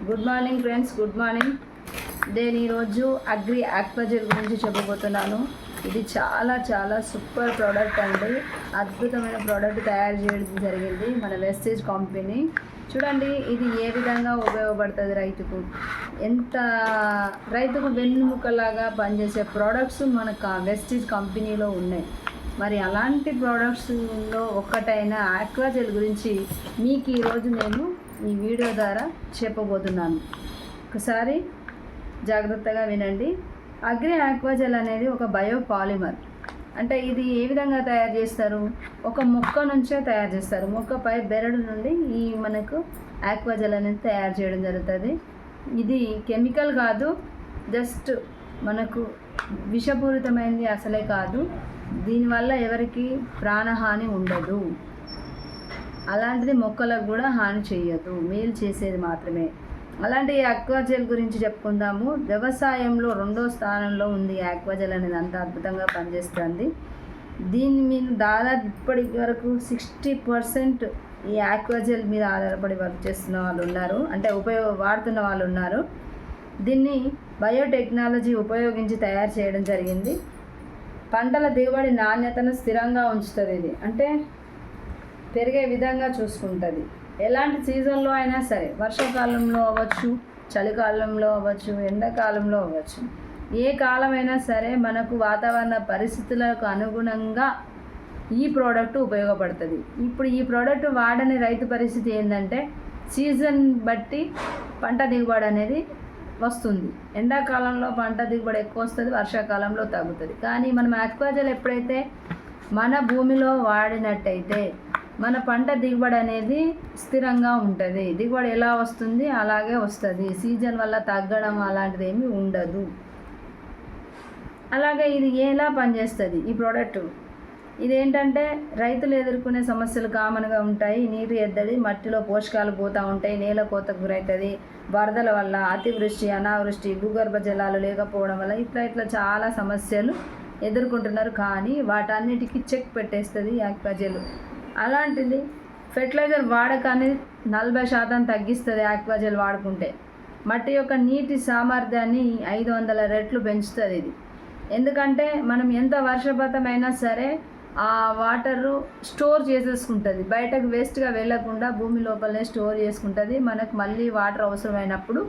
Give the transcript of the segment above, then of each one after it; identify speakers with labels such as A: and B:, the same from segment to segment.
A: Good morning friends, good morning. నేను ఈరోజు agri Aquagel గురించి చెప్పబోతున్నాను. ఇది చాలా చాలా సూపర్ ప్రోడక్ట్ అండి. అద్భుతమైన ప్రోడక్ట్ తయారు చేయడం జరిగింది మన వెస్టేజ్ కంపెనీ. చూడండి ఇది ఏ విధంగా ఉపయోగపడుతుంది రైతుకు. రైతుకు వెన్నుముకలాగా పనిచేసే ప్రోడక్ట్స్ మనకు వెస్టేజ్ కంపెనీలో ఉన్నాయి. మరి అలాంటి ప్రోడక్ట్స్లో ఒక్కటైన ఆక్వాజెల్ గురించి మీకు ఈరోజు నేను ఈ వీడియో ద్వారా చెప్పబోతున్నాను. ఒకసారి జాగ్రత్తగా వినండి. అగ్రి ఆక్వాజెల్ అనేది ఒక బయోపాలిమర్. అంటే ఇది ఏ విధంగా తయారు చేస్తారు? ఒక మొక్క నుంచే తయారు చేస్తారు. మొక్కపై బెరడు నుండి ఈ మనకు ఆక్వాజెల్ అనేది తయారు చేయడం జరుగుతుంది. ఇది కెమికల్ కాదు, జస్ట్ మనకు విషపూరితమైనది అసలే కాదు. దీనివల్ల ఎవరికి ప్రాణహాని ఉండదు. అలాంటిది మొక్కలకు కూడా హాని చేయదు, మేలు చేసేది మాత్రమే. అలాంటి ఆక్వాజెల్ గురించి చెప్పుకుందాము. వ్యవసాయంలో 2వ స్థానంలో ఉంది ఆక్వాజెల్ అనేది. అంత అద్భుతంగా పనిచేస్తుంది. దీని మీద దాదాపు ఇప్పటి వరకు 60% ఈ ఆక్వాజెల్ మీద ఆధారపడి వర్క్ చేస్తున్న వాళ్ళు ఉన్నారు, అంటే వాడుతున్న వాళ్ళు ఉన్నారు. దీన్ని బయోటెక్నాలజీ ఉపయోగించి తయారు చేయడం జరిగింది. పంటల దిగుబడి నాణ్యతను స్థిరంగా ఉంచుతుంది. ఇది అంటే పెరిగే విధంగా చూసుకుంటుంది. ఎలాంటి సీజన్లో అయినా సరే, వర్షాకాలంలో అవ్వచ్చు, చలికాలంలో అవ్వచ్చు, ఎండాకాలంలో అవ్వచ్చు, ఏ కాలమైనా సరే మనకు వాతావరణ పరిస్థితులకు అనుగుణంగా ఈ ప్రోడక్ట్ ఉపయోగపడుతుంది. ఇప్పుడు ఈ ప్రోడక్ట్ వాడని రైతు పరిస్థితి ఏంటంటే, సీజన్ బట్టి పంట దిగుబడి అనేది వస్తుంది. ఎండాకాలంలో పంట దిగుబడి ఎక్కువ వస్తుంది, వర్షాకాలంలో తగ్గుతుంది. కానీ మనం ఆక్వాజెల్ ఎప్పుడైతే మన భూమిలో వాడినట్టయితే మన పంట దిగుబడి అనేది స్థిరంగా ఉంటుంది. దిగుబడి ఎలా వస్తుంది అలాగే వస్తుంది. సీజన్ వల్ల తగ్గడం అలాంటిది ఏమీ ఉండదు. అలాగే ఇది ఎలా పనిచేస్తుంది ఈ ప్రోడక్ట్? ఇదేంటంటే రైతులు ఎదుర్కొనే సమస్యలు కామన్గా ఉంటాయి. నీరు ఎద్దడి, మట్టిలో పోషకాలు పోతూ ఉంటాయి, నేల కోతకు గురవుతుంది, వరదల వల్ల, అతివృష్టి, అనావృష్టి, భూగర్భ జలాలు లేకపోవడం వల్ల ఇట్లా చాలా సమస్యలు ఎదుర్కొంటున్నారు. కానీ వాటన్నిటికీ చెక్ పెట్టేస్తుంది ఆక్వాజెల్. అలాంటిది ఫెర్టిలైజర్ వాడకాన్ని 40% తగ్గిస్తుంది ఆక్వాజెల్ వాడుకుంటే. మట్టి యొక్క నీటి సామర్థ్యాన్ని 500 రెట్లు పెంచుతుంది ఇది. ఎందుకంటే మనం ఎంత వర్షపాతమైనా సరే ఆ వాటరు స్టోర్ చేసేసుకుంటుంది. బయటకు వేస్ట్గా వెళ్ళకుండా భూమి లోపలనే స్టోర్ చేసుకుంటుంది. మనకు మళ్ళీ వాటర్ అవసరమైనప్పుడు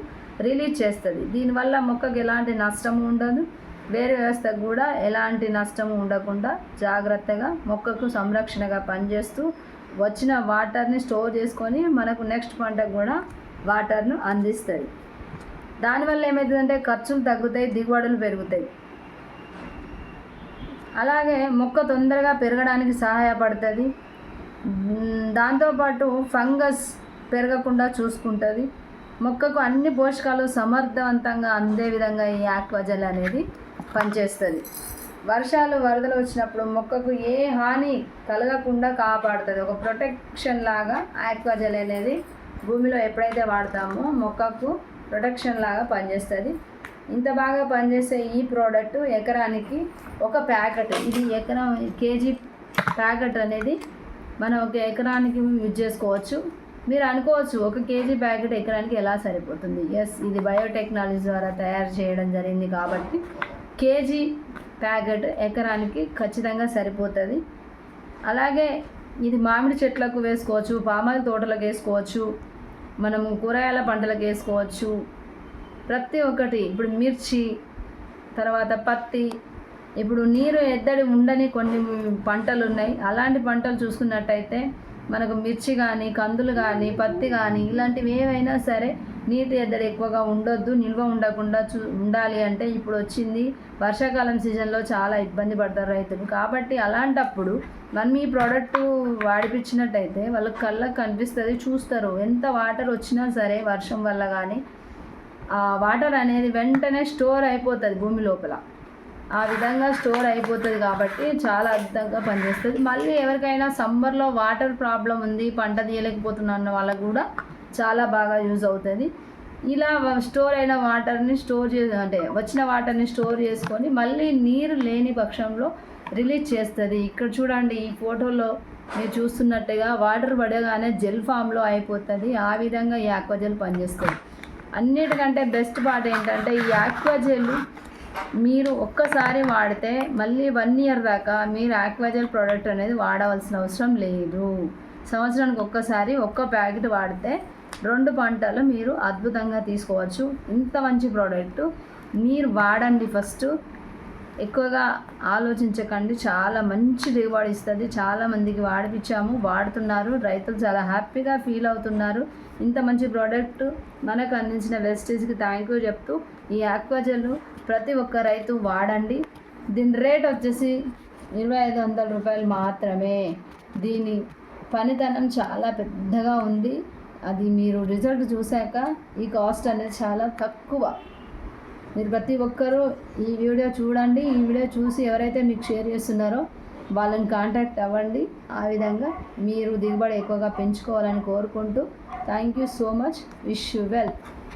A: రిలీజ్ చేస్తుంది. దీనివల్ల మొక్కకు ఎలాంటి నష్టము ఉండదు, వేరే వ్యవస్థకు కూడా ఎలాంటి నష్టము ఉండకుండా జాగ్రత్తగా మొక్కకు సంరక్షణగా పనిచేస్తూ వచ్చిన వాటర్ని స్టోర్ చేసుకొని మనకు నెక్స్ట్ పంటకు కూడా వాటర్ను అందిస్తుంది. దానివల్ల ఏమవుతుందంటే ఖర్చులు తగ్గుతాయి, దిగుబడులు పెరుగుతాయి. అలాగే మొక్క తొందరగా పెరగడానికి సహాయపడుతుంది. దాంతోపాటు ఫంగస్ పెరగకుండా చూసుకుంటుంది. మొక్కకు అన్ని పోషకాలు సమర్థవంతంగా అందే విధంగా ఈ ఆక్వాజెల్ అనేది పనిచేస్తుంది. వర్షాలు, వరదలు వచ్చినప్పుడు మొక్కకు ఏ హాని కలగకుండా కాపాడుతుంది. ఒక ప్రొటెక్షన్ లాగా ఆక్వాజెల్ అనేది భూమిలో ఎప్పుడైతే వాడతామో మొక్కకు ప్రొటెక్షన్ లాగా పనిచేస్తుంది. ఇంత బాగా పనిచేసే ఈ ప్రోడక్ట్ ఎకరానికి ఒక ప్యాకెట్, ఇది కేజీ ప్యాకెట్ అనేది మనం ఒక ఎకరానికి యూజ్ చేసుకోవచ్చు. మీరు అనుకోవచ్చు 1 కేజీ ప్యాకెట్ ఎకరానికి ఎలా సరిపోతుంది? ఎస్, ఇది బయోటెక్నాలజీ ద్వారా తయారు చేయడం జరిగింది కాబట్టి కేజీ ప్యాకెట్ ఎకరానికి ఖచ్చితంగా సరిపోతుంది. అలాగే ఇది మామిడి చెట్లకు వేసుకోవచ్చు, పామాయిల్ తోటలకు వేసుకోవచ్చు, మనము కూరగాయల పంటలకు వేసుకోవచ్చు. ప్రతి ఒక్కటి, ఇప్పుడు మిర్చి, తర్వాత పత్తి, ఇప్పుడు నీరు ఎద్దడి ఉండని కొన్ని పంటలు ఉన్నాయి. అలాంటి పంటలు చూసుకున్నట్టయితే మనకు మిర్చి కానీ, కందులు కానీ, పత్తి కానీ ఇలాంటివి ఏవైనా సరే నీటి ఎద్దడి ఎక్కువగా ఉండొద్దు, నిల్వ ఉండకుండా ఉండాలి అంటే ఇప్పుడు వచ్చింది వర్షాకాలం సీజన్లో చాలా ఇబ్బంది పడతారు రైతులు. కాబట్టి అలాంటప్పుడు మనం ఈ ప్రోడక్ట్ వాడిపించినట్టయితే వాళ్ళకి కళ్ళకు కనిపిస్తుంది, చూస్తారు. ఎంత వాటర్ వచ్చినా సరే వర్షం వల్ల కానీ ఆ వాటర్ అనేది వెంటనే స్టోర్ అయిపోతుంది భూమి లోపల. ఆ విధంగా స్టోర్ అయిపోతుంది కాబట్టి చాలా అద్భుతంగా పనిచేస్తుంది. మళ్ళీ ఎవరికైనా సమ్మర్లో వాటర్ ప్రాబ్లం ఉంది, పంట తీయలేకపోతున్నా అన్న వాళ్ళకు కూడా చాలా బాగా యూజ్ అవుతుంది. ఇలా స్టోర్ అయిన వాటర్ని వచ్చిన వాటర్ని స్టోర్ చేసుకొని మళ్ళీ నీరు లేని పక్షంలో రిలీజ్ చేస్తుంది. ఇక్కడ చూడండి, ఈ ఫోటోలో మీరు చూస్తున్నట్టుగా వాటర్ పడగానే జెల్ ఫామ్లో అయిపోతుంది. ఆ విధంగా ఈ ఆక్వాజెల్ పనిచేస్తుంది. అన్నిటికంటే బెస్ట్ పార్ట్ ఏంటంటే ఈ ఆక్వాజెల్ మీరు ఒక్కసారి వాడితే మళ్ళీ 1 ఇయర్ దాకా మీరు ఆక్వాజెల్ ప్రోడక్ట్ అనేది వాడవలసిన అవసరం లేదు. సంవత్సరానికి ఒక్కసారి ఒక్క ప్యాకెట్ వాడితే 2 పంటలు మీరు అద్భుతంగా తీసుకోవచ్చు. ఇంత మంచి ప్రోడక్ట్ మీరు వాడండి. ఫస్ట్ ఎక్కువగా ఆలోచించకండి, చాలా మంచి దిగుబడి ఇస్తుంది. చాలామందికి వాడిపించాము, వాడుతున్నారు, రైతులు చాలా హ్యాపీగా ఫీల్ అవుతున్నారు. ఇంత మంచి ప్రోడక్ట్ మనకు అందించిన వెస్టేజ్కి థ్యాంక్ యూ చెప్తూ ఈ ఆక్వాజెల్ ప్రతి ఒక్క రైతు వాడండి. దీని రేట్ వచ్చేసి 2500 రూపాయలు మాత్రమే. దీని పనితనం చాలా పెద్దగా ఉంది. అది మీరు రిజల్ట్ చూశాక ఈ కాస్ట్ అనేది చాలా తక్కువ. మీరు ప్రతి ఒక్కరూ ఈ వీడియో చూడండి. ఈ వీడియో చూసి ఎవరైతే మీకు షేర్ చేస్తున్నారో వాళ్ళని కాంటాక్ట్ అవ్వండి. ఆ విధంగా మీరు దిగుబడి ఎక్కువగా పెంచుకోవాలని కోరుకుంటూ thank you so much. Wish you well.